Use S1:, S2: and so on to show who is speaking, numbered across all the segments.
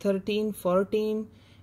S1: 13, 14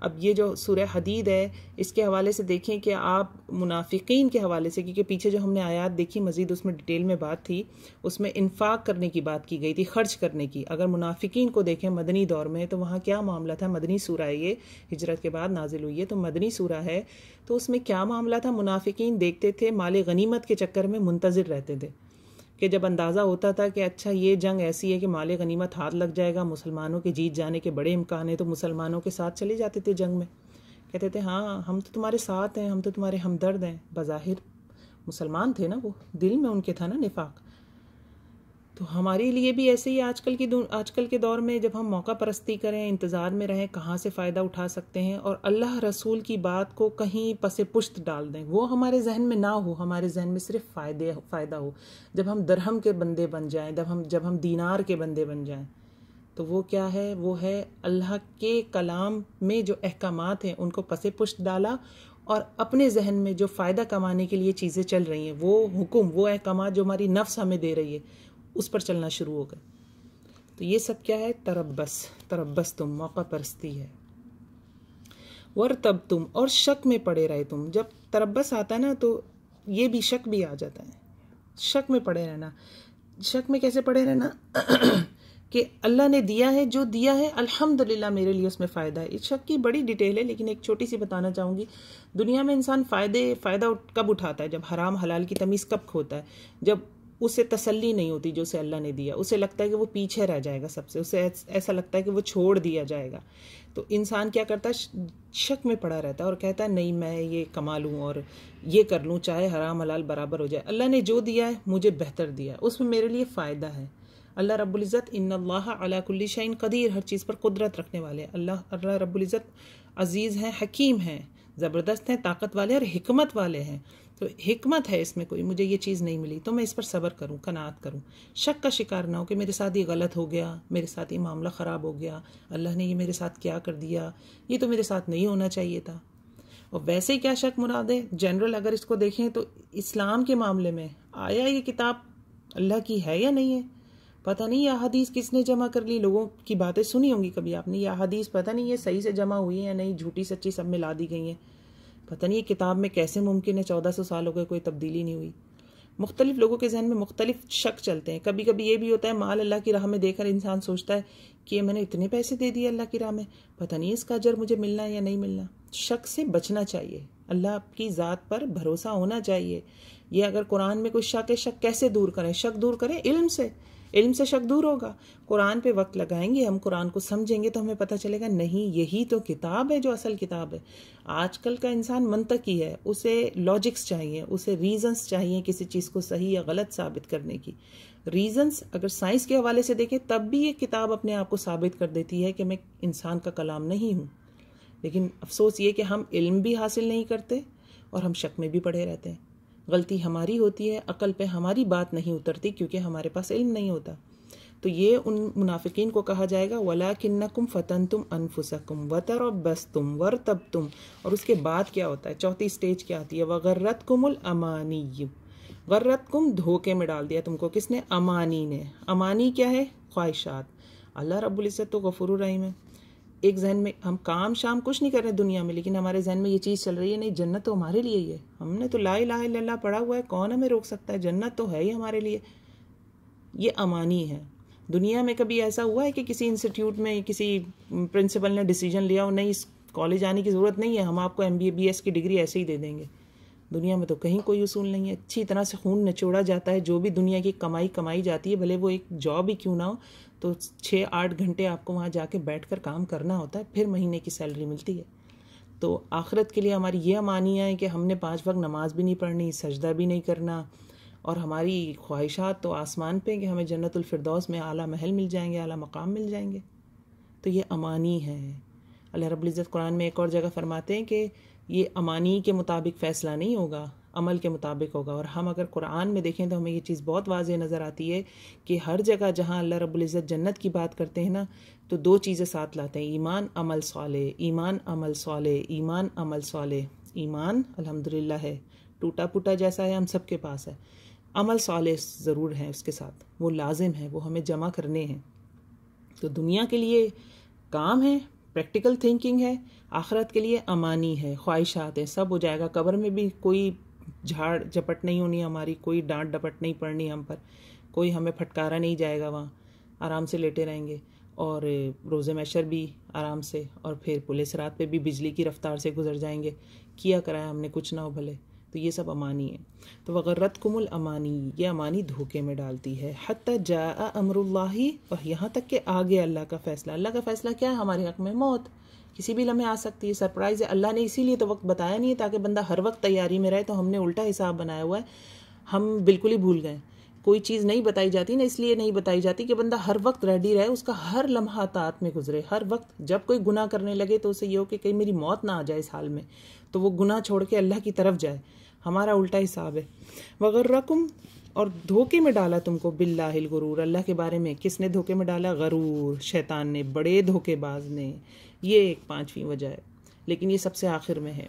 S1: اب یہ جو سورہ حدید ہے اس کے حوالے سے دیکھیں کہ آپ منافقین کے حوالے سے، کیونکہ پیچھے جو ہم نے آیات دیکھی مزید اس میں ڈیٹیل میں بات تھی، اس میں انفاق کرنے کی بات کی گئی تھی، خرچ کرنے کی. اگر منافقین کو دیکھیں مدنی دور میں تو وہاں کیا معاملہ تھا؟ مدنی سورہ ہے، یہ ہجرت کے بعد نازل ہوئی ہے تو مدنی سورہ ہے. تو اس میں کیا معاملہ تھا؟ منافقین دیکھتے تھے مال غنیمت کے چکر میں منتظر رہتے تھے کہ جب اندازہ ہوتا تھا کہ اچھا یہ جنگ ایسی ہے کہ مال غنیمت ہاتھ لگ جائے گا، مسلمانوں کے جیت جانے کے بڑے امکان ہیں، تو مسلمانوں کے ساتھ چلے جاتے تھے جنگ میں. کہتے تھے ہاں ہم تو تمہارے ساتھ ہیں، ہم تو تمہارے ہمدرد ہیں. بظاہر مسلمان تھے نا، وہ دل میں ان کے تھا نا نفاق. تو ہمارے لیے بھی ایسے ہی آج کل کے دور میں جب ہم موقع پرستی کریں، انتظار میں رہیں کہاں سے فائدہ اٹھا سکتے ہیں، اور اللہ رسول کی بات کو کہیں پس پشت ڈال دیں، وہ ہمارے ذہن میں نہ ہو، ہمارے ذہن میں صرف فائدہ ہو. جب ہم درہم کے بندے بن جائیں، جب ہم دینار کے بندے بن جائیں، تو وہ کیا ہے؟ وہ ہے اللہ کے کلام میں جو احکامات ہیں ان کو پس پشت ڈالا، اور اپنے ذہن میں جو فائدہ کمانے کے لیے چیزیں چل رہی ہیں، وہ حکم، وہ احکامات جو ہماری نفس ہمیں دے رہی ہے، اس پر چلنا شروع ہو گئے. تو یہ سب کیا ہے؟ تربس تم، موقع پرستی ہے. ورتب تم، اور شک میں پڑے رہے تم. جب تربس آتا ہے نا تو یہ بھی شک بھی آ جاتا ہے. شک میں پڑے رہنا. شک میں کیسے پڑے رہنا؟ کہ اللہ نے دیا ہے، جو دیا ہے الحمدللہ میرے لیے اس میں فائدہ ہے. اس شک کی بڑی ڈیٹیل ہے لیکن ایک چھوٹی سی بتانا چاہوں گی. دنیا میں انسان فائدہ کب اٹھاتا ہے؟ جب حرام حلال کی تمیز کب کھوتا ہے؟ جب اسے تسلی نہیں ہوتی جو اسے اللہ نے دیا، اسے لگتا ہے کہ وہ پیچھے رہ جائے گا سب سے، اسے ایسا لگتا ہے کہ وہ چھوڑ دیا جائے گا. تو انسان کیا کرتا ہے؟ شک میں پڑا رہتا ہے اور کہتا ہے نہیں میں یہ کما لوں اور یہ کر لوں، چاہے حرام حلال برابر ہو جائے. اللہ نے جو دیا ہے مجھے بہتر دیا ہے، اس میں میرے لیے فائدہ ہے. اللہ رب العزت ان اللہ علی کل شیء قدیر، ہر چیز پر قدرت رکھنے والے. اللہ رب العزت عزیز ہیں، حکیم ہیں، زبردست ہیں، طاقت والے اور حکمت والے ہیں. تو حکمت ہے اس میں، کوئی مجھے یہ چیز نہیں ملی تو میں اس پر صبر کروں، قناعت کروں. شک کا شکار نہ ہو کہ میرے ساتھ یہ غلط ہو گیا، میرے ساتھ یہ معاملہ خراب ہو گیا، اللہ نے یہ میرے ساتھ کیا کر دیا، یہ تو میرے ساتھ نہیں ہونا چاہیے تھا. اور ویسے ہی کیا شک مراد ہے؟ جنرل اگر اس کو دیکھیں تو اسلام کے معاملے میں آیا یہ کتاب اللہ کی ہے یا نہیں ہے؟ پتہ نہیں یہ احادیث کس نے جمع کر لی. لوگوں کی باتیں سنی ہوں گی کبھی آپ نے، یہ احادیث پتہ نہیں یہ صحیح سے جمع ہوئی ہیں یا نہیں، جھوٹی سچی سب ملا دی گئی ہیں. پتہ نہیں یہ کتاب میں کیسے ممکن ہے 1400 سال ہو گئے کوئی تبدیلی نہیں ہوئی. مختلف لوگوں کے ذہن میں مختلف شک چلتے ہیں. کبھی کبھی یہ بھی ہوتا ہے مال اللہ کی راہ میں دے کر انسان سوچتا ہے کہ میں نے اتنے پیسے دے دیے اللہ کی راہ میں، پتہ نہیں اس کا اجر مجھے ملنا ہے یا نہیں ملنا. شک سے بچنا چاہیے، اللہ کی ذات پر بھروسہ ہونا چاہیے. یہ اگر قرآن میں کوئی شک ہے، شک کیسے دور کریں؟ شک دور کریں علم سے. علم سے شک دور ہوگا. قرآن پہ وقت لگائیں گے، ہم قرآن کو سمجھیں گے تو ہمیں پتہ چلے گا نہیں یہی تو کتاب ہے جو اصل کتاب ہے. آج کل کا انسان منطقی ہے، اسے لاجکس چاہیے، اسے ریزنز چاہیے کسی چیز کو صحیح یا غلط ثابت کرنے کی. ریزنز اگر سائنس کے حوالے سے دیکھیں تب بھی یہ کتاب اپنے آپ کو ثابت کر دیتی ہے کہ میں انسان کا کلام نہیں ہوں. لیکن افسوس یہ کہ ہم علم بھی حاصل نہیں کرتے اور ہم شک میں بھی پڑے رہتے ہیں. غلطی ہماری ہوتی ہے، عقل پہ ہماری بات نہیں اترتی کیونکہ ہمارے پاس علم نہیں ہوتا. تو یہ ان منافقین کو کہا جائے گا وَلَٰكِنَّكُمْ فَتَنْتُمْ أَنفُسَكُمْ وَتَرَبَّصْتُمْ وَارْتَبْتُمْ. اور اس کے بعد کیا ہوتا ہے؟ چوتھی سٹیج کیا آتی ہے؟ وَغَرَّتْكُمُ الْأَمَانِيُّ. غرتکم، دھوکے میں ڈال دیا تم کو. کس نے؟ امانی نے. امانی کیا ہے؟ خواہشات. اللہ رب العزت تو غفور الرحیم ہے. ایک ذہن میں ہم کام شام کچھ نہیں کر رہے دنیا میں، لیکن ہمارے ذہن میں یہ چیز چل رہی ہے نہیں جنت تو ہمارے لیے ہی ہے، ہم نے تو لا الہ الا اللہ پڑھا ہوا ہے، کون ہمیں روک سکتا ہے، جنت تو ہے ہی ہمارے لیے. یہ امانی ہے. دنیا میں کبھی ایسا ہوا ہے کہ کسی انسٹیٹیوٹ میں کسی پرنسپل نے ڈیسیجن لیا ہو نہیں اس کالج آنے کی ضرورت نہیں ہے، ہم آپ کو MBA BS کی ڈگری ایسے ہی دے دیں گے؟ دنیا میں تو کہیں کوئی اصول نہیں ہے. اچھی طرح سے خون نچوڑا جاتا ہے، جو بھی دنیا کی کمائی جاتی ہے، بھلے وہ ایک جاب ہی کیوں نہ ہو، تو 6-8 گھنٹے آپ کو وہاں جا کے بیٹھ کر کام کرنا ہوتا ہے، پھر مہینے کی سیلری ملتی ہے. تو آخرت کے لیے ہماری یہ امانیاں ہیں کہ ہم نے 5 وقت نماز بھی نہیں پڑھنی، سجدہ بھی نہیں کرنا، اور ہماری خواہشات تو آسمان پہ کہ ہمیں جنت الفردوس میں اعلیٰ محل مل جائیں گے، اعلیٰ مقام مل جائیں گے. تو یہ امانی ہے. اللہ رب العزت قرآن میں ایک اور جگہ فرماتے ہیں کہ یہ امانی کے مطابق فیصلہ نہیں ہوگا، عمل کے مطابق ہوگا. اور ہم اگر قرآن میں دیکھیں تو ہمیں یہ چیز بہت واضح نظر آتی ہے کہ ہر جگہ جہاں اللہ رب العزت جنت کی بات کرتے ہیں نا تو 2 چیزیں ساتھ لاتے ہیں: ایمان عمل صالح، ایمان عمل صالح، ایمان عمل صالح. ایمان الحمدللہ ہے، ٹوٹا پھوٹا جیسا ہے ہم سب کے پاس ہے، عمل صالح ضرور ہے اس کے ساتھ، وہ لازم ہے، وہ ہمیں جمع کرنے ہیں. تو دنیا کے لیے کام ہے، پریکٹیکل تھنکنگ ہے، آخرت کے لیے امانی ہے، خواہشات ہیں، سب ہو جائے گا. قبر میں بھی کوئی جھاڑ جھپٹ نہیں ہونی ہماری، کوئی ڈانٹ ڈپٹ نہیں پڑنی ہم پر، کوئی ہمیں پھٹکارا نہیں جائے گا، وہاں آرام سے لیٹے رہیں گے. اور روز محشر بھی آرام سے، اور پھر پولیس رات پہ بھی بجلی کی رفتار سے گزر جائیں گے. کیا کرا ہے ہم نے، کچھ نہ ہو بھلے. تو یہ سب امانی ہے. تو وغرتکم الامانی، یہ امانی دھوکے میں ڈالتی ہے. حتی جاء امر اللہ، اور یہاں تک کہ آ گیا اللہ کا فیصلہ. اللہ کا فیصلہ کیا ہے ہمارے حق میں؟ موت کسی بھی لمحے آ سکتی ہے، سرپرائز ہے. اللہ نے اسی لیے تو وقت بتایا نہیں ہے تاکہ بندہ ہر وقت تیاری میں رہے. تو ہم نے الٹا حساب بنایا ہوا ہے، ہم بالکل ہی بھول گئے. کوئی چیز نہیں بتائی جاتی نا، اس لیے نہیں بتائی جاتی کہ بندہ ہر وقت ریڈی رہے، اس کا ہر لمحہ طاعت میں گزرے. ہر وقت جب کوئی گناہ کرنے لگے تو اسے یہ ہو کہ کہیں میری موت نہ آ جائے اس حال میں، تو وہ گناہ چھوڑ کے اللہ کی طرف جائے. ہمارا الٹا حساب ہے. وغرکم، اور دھوکے میں ڈالا تم کو، باللہ الغرور، اللہ کے بارے میں. کس نے دھوکے میں ڈالا؟ غرور، شیطان نے، بڑے دھوکے باز نے. یہ ایک 5ویں وجہ ہے، لیکن یہ سب سے آخر میں ہے.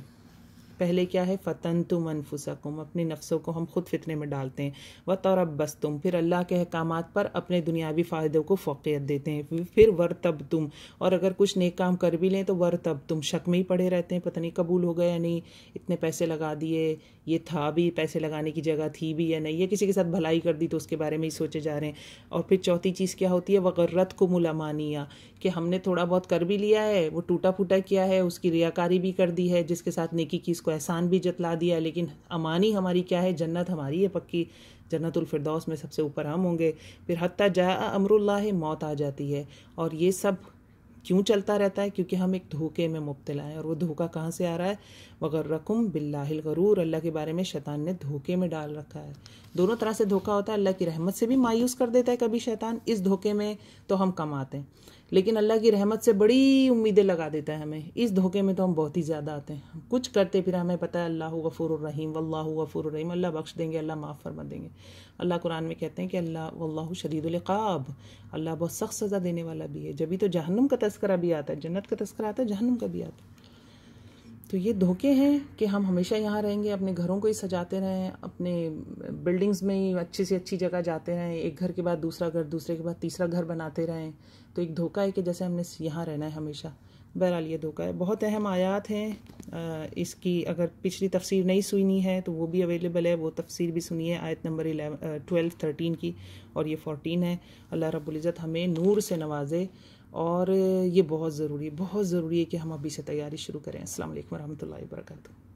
S1: پہلے کیا ہے؟ فتنتم انفسکم، اپنے نفسوں کو ہم خود فتنے میں ڈالتے ہیں. وتربصتم، پھر اللہ کے احکامات پر اپنے دنیاوی فائدوں کو فوقیت دیتے ہیں. پھر ورتبتم، اور اگر کچھ نیک کام کر بھی لیں تو ورتبتم، شک میں ہی پڑے رہتے ہیں، پتہ نہیں قبول ہو گیا یا نہیں، اتنے پیسے لگا دیے، یہ تھا بھی، پیسے لگانے کی جگہ تھی بھی یا نہیں، یہ کسی کے ساتھ بھلائی کر دی تو اس کے بارے میں ہی سوچے جا رہے ہیں. اور پھر چوتھی چیز کیا ہوتی ہے؟ وغرتکم الامانیہ، کہ ہم نے تھوڑا بہت کر بھی لیا ہے، وہ ٹوٹا پھوٹا کیا ہے، اس کی ریاکاری بھی کر دی ہے، جس کے ساتھ نیکی کی اس کو احسان بھی جتلا دیا ہے. لیکن امانی ہماری کیا ہے؟ جنت ہماری ہے پکی، جنت الفردوس میں سب سے اوپر ہم ہوں گے. پھر حتی جاء امر اللہ، موت آ جاتی ہے. اور یہ سب کیوں چلتا رہتا ہے؟ کیونکہ ہم ایک دھوکے میں مبتلا ہیں. اور وہ دھوکہ کہاں سے آ رہا ہے؟ وغرکم باللہ الغرور، اللہ کے بارے میں شیطان نے دھوکے میں ڈال رکھا ہے. دونوں طرح سے دھوکہ ہوتا ہے. اللہ کی رحمت سے بھی مایوس کر دیتا ہے کبھی شیطان، اس دھوکے میں تو ہم کم آتے ہیں، لیکن اللہ کی رحمت سے بڑی امیدیں لگا دیتا ہے ہمیں، اس دھوکے میں تو ہم بہت ہی زیادہ آتے ہیں. کچھ کرتے پھر ہمیں پتہ ہے اللہ غفور الرحیم، واللہ غفور الرحیم، اللہ بخش دیں گے، اللہ معاف فرما دیں گے. اللہ قرآن میں کہتے ہیں کہ اللہ واللہ شدید العقاب، اللہ بہت سخت سزا دینے والا بھی ہے. جبھی تو جہنم کا تذکرہ بھی آتا ہے، جنت کا تذکرہ آتا ہے، جہنم کا بھی آتا ہے. تو یہ دھوکے ہیں کہ ہم ہمیشہ یہاں رہیں گے، اپنے گھروں کو ہی سجاتے رہیں، اپنے بلڈنگز میں ہی اچھی سے اچھی جگہ جاتے رہیں، ایک گھر کے بعد دوسرا گھر، دوسرے کے بعد تیسرا گھر بناتے رہیں. تو ایک دھوکہ ہے کہ جیسے ہم نے یہاں رہنا ہے ہمیشہ. بہرحال یہ دھوکہ ہے. بہت اہم آیات ہیں. اس کی اگر پچھلی تفسیر نہیں سنی ہے تو وہ بھی اویلیبل ہے، وہ تفسیر بھی سنیے، آیت نمبر 12 13 کی، اور یہ 14 ہے. اللہ رب العزت ہمیں نور سے نوازے، اور یہ بہت ضروری ہے، بہت ضروری ہے کہ ہم ابھی سے تیاری شروع کریں. السلام علیکم ورحمۃ اللہ وبرکاتہ.